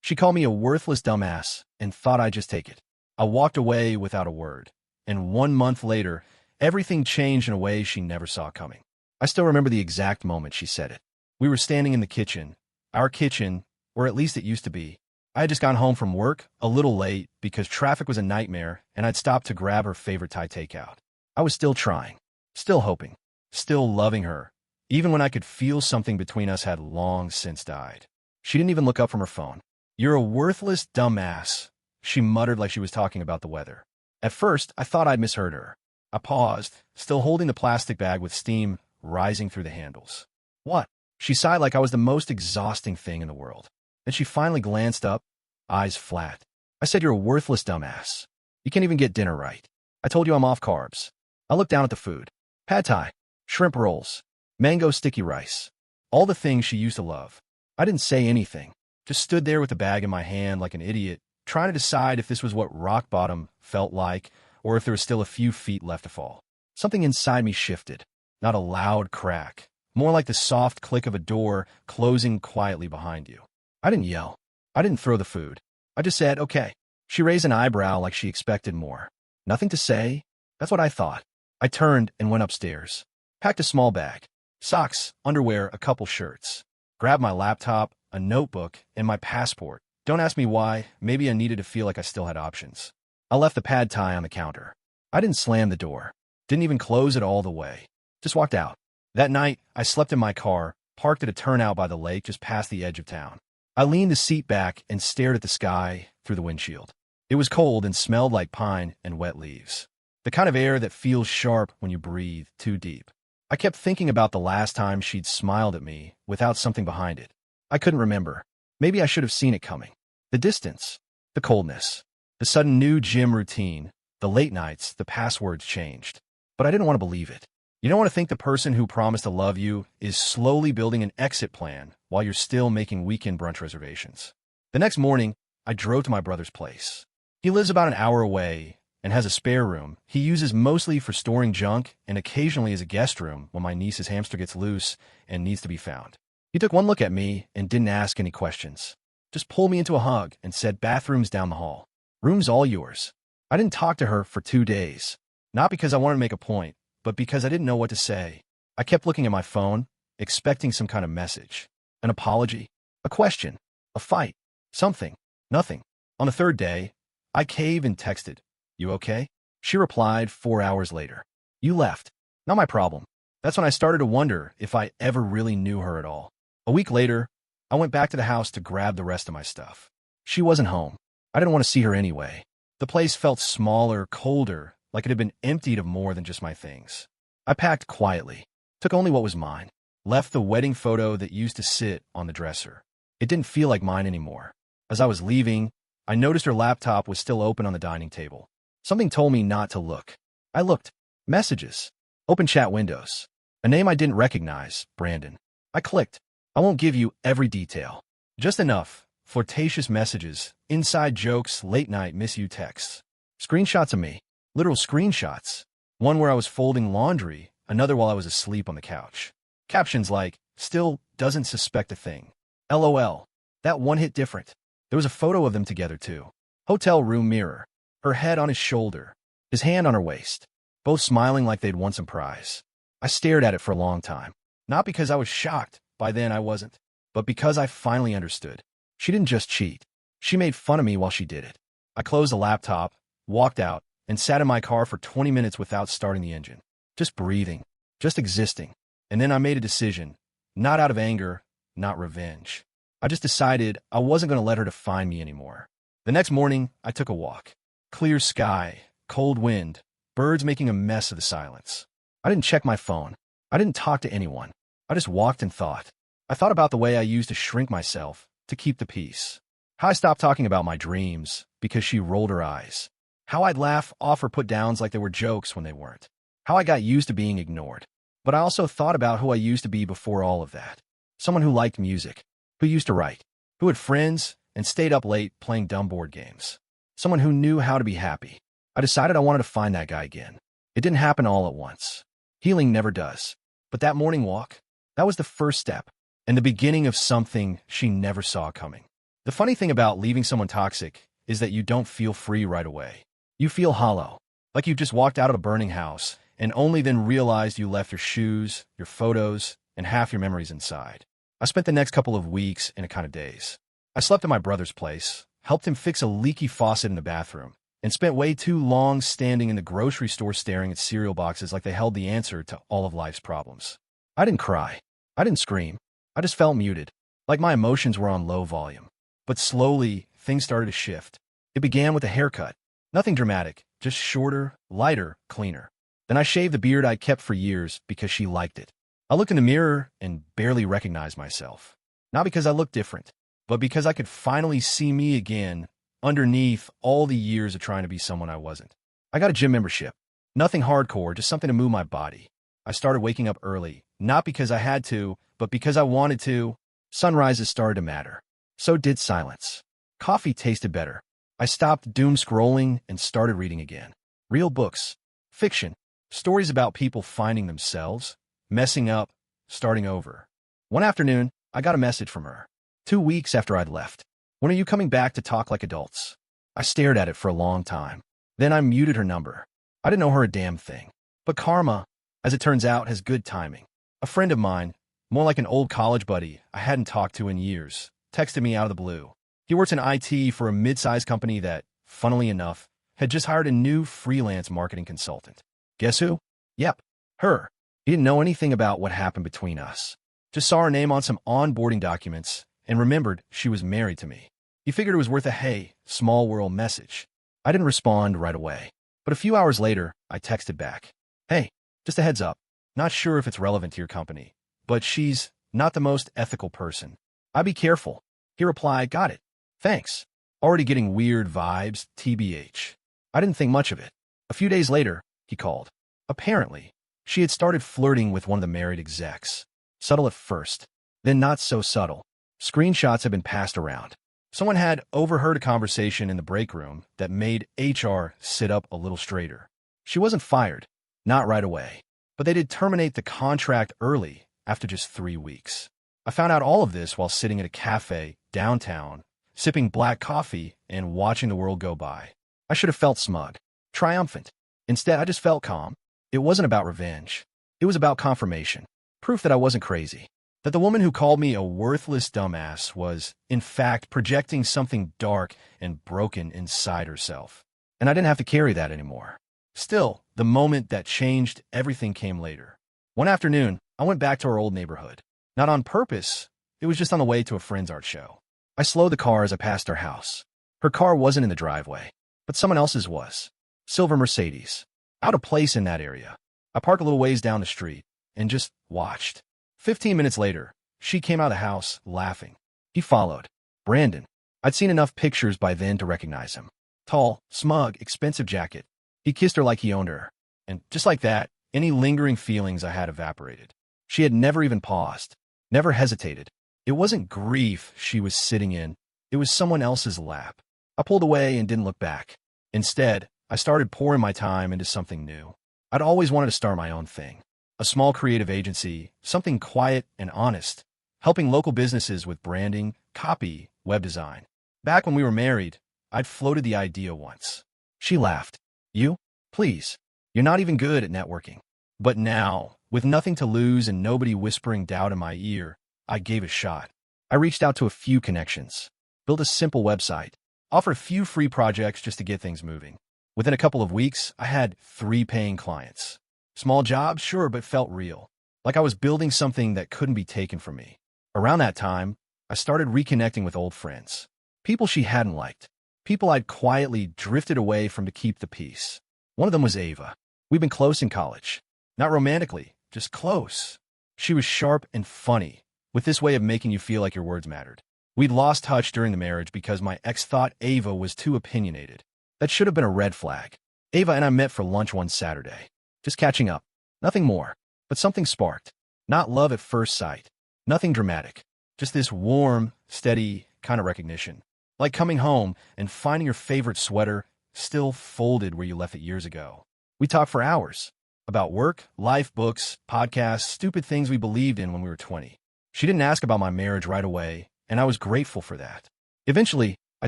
She called me a worthless dumbass and thought I'd just take it. I walked away without a word. And 1 month later, everything changed in a way she never saw coming. I still remember the exact moment she said it. We were standing in the kitchen. Our kitchen, or at least it used to be. I had just gotten home from work, a little late, because traffic was a nightmare, and I'd stopped to grab her favorite Thai takeout. I was still trying, still hoping, still loving her, even when I could feel something between us had long since died. She didn't even look up from her phone. "You're a worthless dumbass," she muttered like she was talking about the weather. At first, I thought I'd misheard her. I paused, still holding the plastic bag with steam rising through the handles. "What?" She sighed like I was the most exhausting thing in the world. Then she finally glanced up, eyes flat. "I said you're a worthless dumbass. You can't even get dinner right. I told you I'm off carbs." I looked down at the food. Pad Thai, shrimp rolls, mango sticky rice. All the things she used to love. I didn't say anything. Just stood there with the bag in my hand like an idiot, trying to decide if this was what rock bottom felt like or if there was still a few feet left to fall. Something inside me shifted. Not a loud crack. More like the soft click of a door closing quietly behind you. I didn't yell. I didn't throw the food. I just said, "Okay." She raised an eyebrow like she expected more. Nothing to say? That's what I thought. I turned and went upstairs. Packed a small bag. Socks, underwear, a couple shirts. Grabbed my laptop, a notebook, and my passport. Don't ask me why. Maybe I needed to feel like I still had options. I left the pad thai on the counter. I didn't slam the door. Didn't even close it all the way. Just walked out. That night, I slept in my car, parked at a turnout by the lake just past the edge of town. I leaned the seat back and stared at the sky through the windshield. It was cold and smelled like pine and wet leaves. The kind of air that feels sharp when you breathe too deep. I kept thinking about the last time she'd smiled at me without something behind it. I couldn't remember. Maybe I should have seen it coming. The distance, the coldness, the sudden new gym routine, the late nights, the passwords changed. But I didn't want to believe it. You don't want to think the person who promised to love you is slowly building an exit plan while you're still making weekend brunch reservations. The next morning, I drove to my brother's place. He lives about an hour away and has a spare room he uses mostly for storing junk and occasionally as a guest room when my niece's hamster gets loose and needs to be found. He took one look at me and didn't ask any questions. Just pulled me into a hug and said, "Bathroom's down the hall. Room's all yours." I didn't talk to her for 2 days. Not because I wanted to make a point, but because I didn't know what to say. I kept looking at my phone, expecting some kind of message. An apology, a question, a fight, something, nothing. On the third day, I caved and texted, "You okay?" She replied 4 hours later, "You left. Not my problem." That's when I started to wonder if I ever really knew her at all. A week later, I went back to the house to grab the rest of my stuff. She wasn't home. I didn't want to see her anyway. The place felt smaller, colder, like it had been emptied of more than just my things. I packed quietly, took only what was mine, left the wedding photo that used to sit on the dresser. It didn't feel like mine anymore. As I was leaving, I noticed her laptop was still open on the dining table. Something told me not to look. I looked. Messages. Open chat windows. A name I didn't recognize, Brandon. I clicked. I won't give you every detail. Just enough. Flirtatious messages, inside jokes, late-night miss you texts. Screenshots of me. Literal screenshots. One where I was folding laundry, another while I was asleep on the couch. Captions like, "Still doesn't suspect a thing. LOL. That one hit different." There was a photo of them together, too. Hotel room mirror. Her head on his shoulder. His hand on her waist. Both smiling like they'd won some prize. I stared at it for a long time. Not because I was shocked. By then I wasn't. But because I finally understood. She didn't just cheat. She made fun of me while she did it. I closed the laptop, walked out, and sat in my car for 20 minutes without starting the engine. Just breathing. Just existing. And then I made a decision. Not out of anger, not revenge. I just decided I wasn't going to let her define me anymore. The next morning, I took a walk. Clear sky, cold wind, birds making a mess of the silence. I didn't check my phone. I didn't talk to anyone. I just walked and thought. I thought about the way I used to shrink myself to keep the peace. How I stopped talking about my dreams because she rolled her eyes. How I'd laugh off her put-downs like they were jokes when they weren't. How I got used to being ignored. But I also thought about who I used to be before all of that. Someone who liked music, who used to write, who had friends and stayed up late playing dumb board games. Someone who knew how to be happy. I decided I wanted to find that guy again. It didn't happen all at once. Healing never does. But that morning walk, that was the first step and the beginning of something she never saw coming. The funny thing about leaving someone toxic is that you don't feel free right away. You feel hollow, like you just walked out of a burning house and only then realized you left your shoes, your photos, and half your memories inside. I spent the next couple of weeks in a kind of daze. I slept at my brother's place, helped him fix a leaky faucet in the bathroom, and spent way too long standing in the grocery store staring at cereal boxes like they held the answer to all of life's problems. I didn't cry. I didn't scream. I just felt muted, like my emotions were on low volume. But slowly, things started to shift. It began with a haircut. Nothing dramatic, just shorter, lighter, cleaner. Then I shaved the beard I'd kept for years because she liked it. I looked in the mirror and barely recognized myself. Not because I looked different, but because I could finally see me again underneath all the years of trying to be someone I wasn't. I got a gym membership. Nothing hardcore, just something to move my body. I started waking up early, not because I had to, but because I wanted to. Sunrises started to matter. So did silence. Coffee tasted better. I stopped doom scrolling and started reading again. Real books. Fiction. Stories about people finding themselves, messing up, starting over. One afternoon, I got a message from her. 2 weeks after I'd left. When are you coming back to talk like adults? I stared at it for a long time. Then I muted her number. I didn't know her a damn thing. But karma, as it turns out, has good timing. A friend of mine, more like an old college buddy I hadn't talked to in years, texted me out of the blue. He works in IT for a mid-sized company that, funnily enough, had just hired a new freelance marketing consultant. Guess who? Yep, her. He didn't know anything about what happened between us. Just saw her name on some onboarding documents and remembered she was married to me. He figured it was worth a hey, small world message. I didn't respond right away. But a few hours later, I texted back. Hey, just a heads up. Not sure if it's relevant to your company, but she's not the most ethical person. I'd be careful. He replied, got it. Thanks. Already getting weird vibes, TBH. I didn't think much of it. A few days later, he called. Apparently, she had started flirting with one of the married execs. Subtle at first, then not so subtle. Screenshots had been passed around. Someone had overheard a conversation in the break room that made HR sit up a little straighter. She wasn't fired, not right away, but they did terminate the contract early after just 3 weeks. I found out all of this while sitting at a cafe downtown, sipping black coffee and watching the world go by. I should have felt smug, triumphant. Instead, I just felt calm. It wasn't about revenge. It was about confirmation, proof that I wasn't crazy, that the woman who called me a worthless dumbass was, in fact, projecting something dark and broken inside herself. And I didn't have to carry that anymore. Still, the moment that changed everything came later. One afternoon, I went back to our old neighborhood. Not on purpose, it was just on the way to a friend's art show. I slowed the car as I passed her house. Her car wasn't in the driveway, but someone else's was. Silver Mercedes. Out of place in that area. I parked a little ways down the street and just watched. 15 minutes later, she came out of the house, laughing. He followed. Brandon. I'd seen enough pictures by then to recognize him. Tall, smug, expensive jacket. He kissed her like he owned her. And just like that, any lingering feelings I had evaporated. She had never even paused. Never hesitated. It wasn't grief she was sitting in. It was someone else's lap. I pulled away and didn't look back. Instead, I started pouring my time into something new. I'd always wanted to start my own thing. A small creative agency, something quiet and honest, helping local businesses with branding, copy, web design. Back when we were married, I'd floated the idea once. She laughed. You? Please. You're not even good at networking. But now, with nothing to lose and nobody whispering doubt in my ear, I gave it a shot. I reached out to a few connections, built a simple website, offered a few free projects just to get things moving. Within a couple of weeks, I had 3 paying clients. Small jobs, sure, but felt real. Like I was building something that couldn't be taken from me. Around that time, I started reconnecting with old friends. People she hadn't liked. People I'd quietly drifted away from to keep the peace. One of them was Ava. We'd been close in college. Not romantically, just close. She was sharp and funny, with this way of making you feel like your words mattered. We'd lost touch during the marriage because my ex thought Ava was too opinionated. That should have been a red flag. Ava and I met for lunch one Saturday. Just catching up. Nothing more. But something sparked. Not love at first sight. Nothing dramatic. Just this warm, steady kind of recognition. Like coming home and finding your favorite sweater still folded where you left it years ago. We talked for hours. About work, life, books, podcasts, stupid things we believed in when we were 20. She didn't ask about my marriage right away, and I was grateful for that. Eventually, I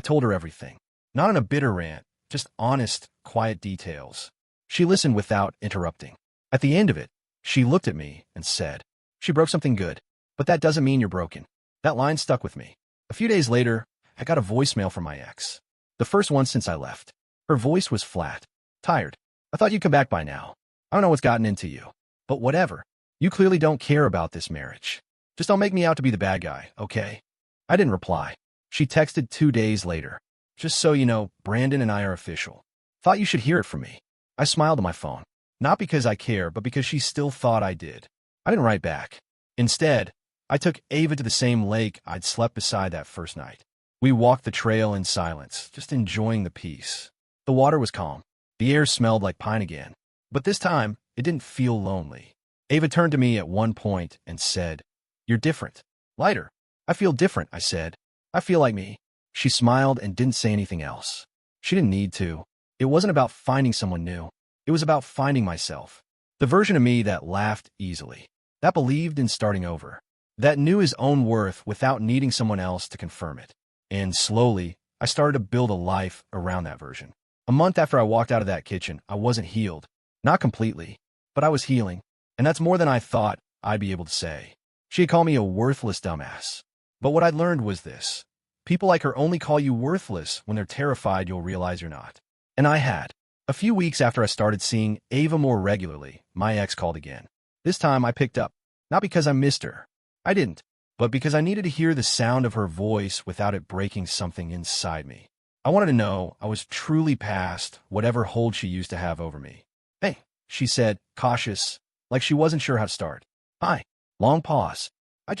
told her everything. Not in a bitter rant, just honest, quiet details. She listened without interrupting. At the end of it, she looked at me and said, "She broke something good, but that doesn't mean you're broken." That line stuck with me. A few days later, I got a voicemail from my ex. The first one since I left. Her voice was flat. "Tired. I thought you'd come back by now. I don't know what's gotten into you. But whatever. You clearly don't care about this marriage. Just don't make me out to be the bad guy, okay?" I didn't reply. She texted 2 days later. "Just so you know, Brandon and I are official. Thought you should hear it from me." I smiled at my phone. Not because I care, but because she still thought I did. I didn't write back. Instead, I took Ava to the same lake I'd slept beside that first night. We walked the trail in silence, just enjoying the peace. The water was calm. The air smelled like pine again. But this time, it didn't feel lonely. Ava turned to me at one point and said, "You're different. Lighter." "I feel different," I said. "I feel like me." She smiled and didn't say anything else. She didn't need to. It wasn't about finding someone new. It was about finding myself. The version of me that laughed easily, that believed in starting over, that knew his own worth without needing someone else to confirm it. And slowly, I started to build a life around that version. A month after I walked out of that kitchen, I wasn't healed. Not completely, but I was healing. And that's more than I thought I'd be able to say. She had called me a worthless dumbass. But what I learned was this. People like her only call you worthless when they're terrified you'll realize you're not. And I had. A few weeks after I started seeing Ava more regularly, my ex called again. This time I picked up. Not because I missed her. I didn't. But because I needed to hear the sound of her voice without it breaking something inside me. I wanted to know I was truly past whatever hold she used to have over me. "Hey," she said, cautious, like she wasn't sure how to start. "Hi." Long pause. I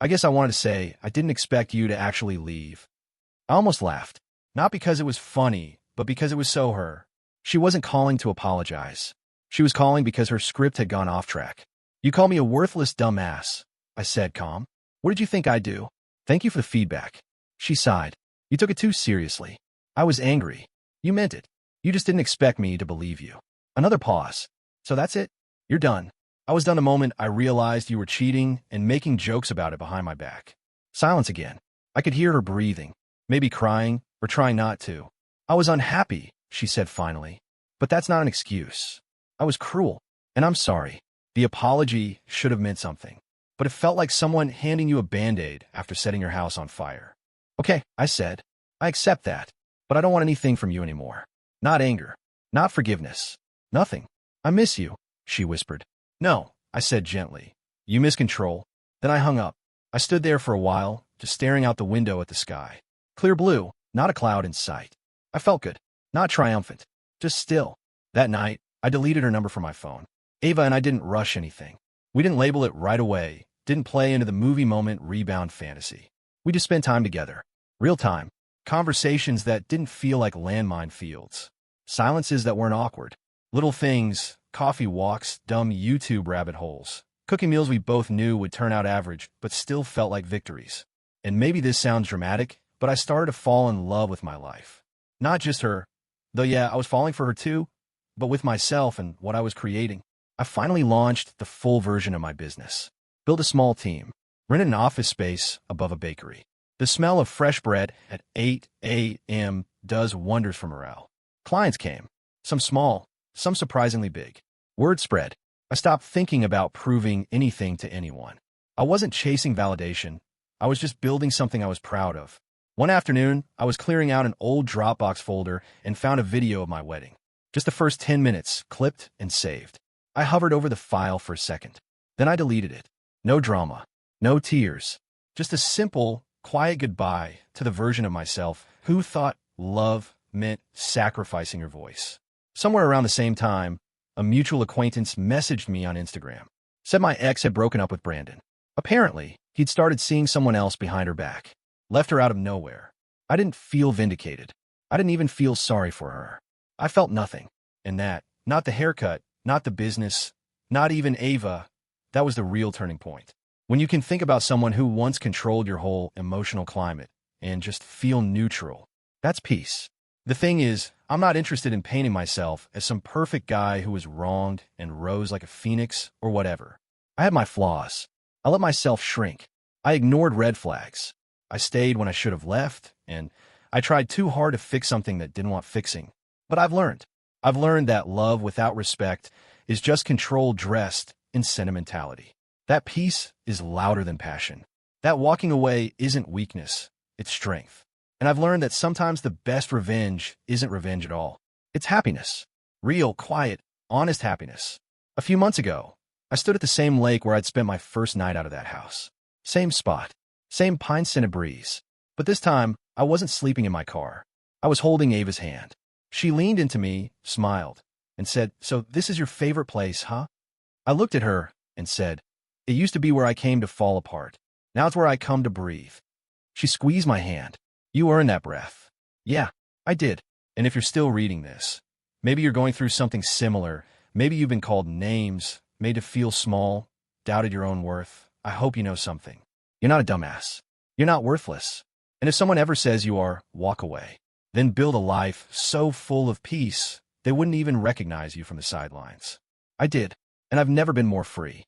guess I wanted to say, "I didn't expect you to actually leave." I almost laughed. Not because it was funny, but because it was so her. She wasn't calling to apologize. She was calling because her script had gone off track. "You call me a worthless dumbass," I said, calm. "What did you think I'd do?" "Thank you for the feedback." She sighed. "You took it too seriously." I was angry. "You meant it. You just didn't expect me to believe you." Another pause. "So that's it? You're done?" I was done the moment I realized you were cheating and making jokes about it behind my back. Silence again. I could hear her breathing, maybe crying or trying not to. "I was unhappy," she said finally. "But that's not an excuse. I was cruel, and I'm sorry." The apology should have meant something, but it felt like someone handing you a Band-Aid after setting your house on fire. "Okay," I said. "I accept that, but I don't want anything from you anymore. Not anger, not forgiveness, nothing. I miss you," she whispered. "No," I said gently. "You miss control." Then I hung up. I stood there for a while, just staring out the window at the sky. Clear blue, not a cloud in sight. I felt good, not triumphant, just still. That night, I deleted her number from my phone. Ava and I didn't rush anything. We didn't label it right away, didn't play into the movie moment rebound fantasy. We just spent time together. Real time. Conversations that didn't feel like landmine fields. Silences that weren't awkward. Little things, coffee walks, dumb YouTube rabbit holes. Cooking meals we both knew would turn out average, but still felt like victories. And maybe this sounds dramatic, but I started to fall in love with my life. Not just her, though yeah, I was falling for her too, but with myself and what I was creating. I finally launched the full version of my business. Built a small team. Rented an office space above a bakery. The smell of fresh bread at 8 a.m. does wonders for morale. Clients came. Some small, some surprisingly big. Word spread. I stopped thinking about proving anything to anyone. I wasn't chasing validation. I was just building something I was proud of. One afternoon, I was clearing out an old Dropbox folder and found a video of my wedding. Just the first 10 minutes, clipped and saved. I hovered over the file for a second. Then I deleted it. No drama. No tears. Just a simple, quiet goodbye to the version of myself who thought love meant sacrificing her voice. Somewhere around the same time, a mutual acquaintance messaged me on Instagram. Said my ex had broken up with Brandon. Apparently, he'd started seeing someone else behind her back. Left her out of nowhere. I didn't feel vindicated. I didn't even feel sorry for her. I felt nothing. And that, not the haircut, not the business, not even Ava, that was the real turning point. When you can think about someone who once controlled your whole emotional climate and just feel neutral, that's peace. The thing is, I'm not interested in painting myself as some perfect guy who was wronged and rose like a phoenix or whatever. I had my flaws. I let myself shrink. I ignored red flags. I stayed when I should have left and I tried too hard to fix something that didn't want fixing. But I've learned. I've learned that love without respect is just control dressed in sentimentality. That peace is louder than passion. That walking away isn't weakness, it's strength. And I've learned that sometimes the best revenge isn't revenge at all. It's happiness. Real, quiet, honest happiness. A few months ago, I stood at the same lake where I'd spent my first night out of that house. Same spot, same pine-scented breeze. But this time, I wasn't sleeping in my car. I was holding Ava's hand. She leaned into me, smiled, and said, "So this is your favorite place, huh?" I looked at her and said, "It used to be where I came to fall apart. Now it's where I come to breathe." She squeezed my hand. "You earned that breath." Yeah, I did. And if you're still reading this, maybe you're going through something similar. Maybe you've been called names, made to feel small, doubted your own worth. I hope you know something. You're not a dumbass. You're not worthless. And if someone ever says you are, walk away. Then build a life so full of peace, they wouldn't even recognize you from the sidelines. I did, and I've never been more free.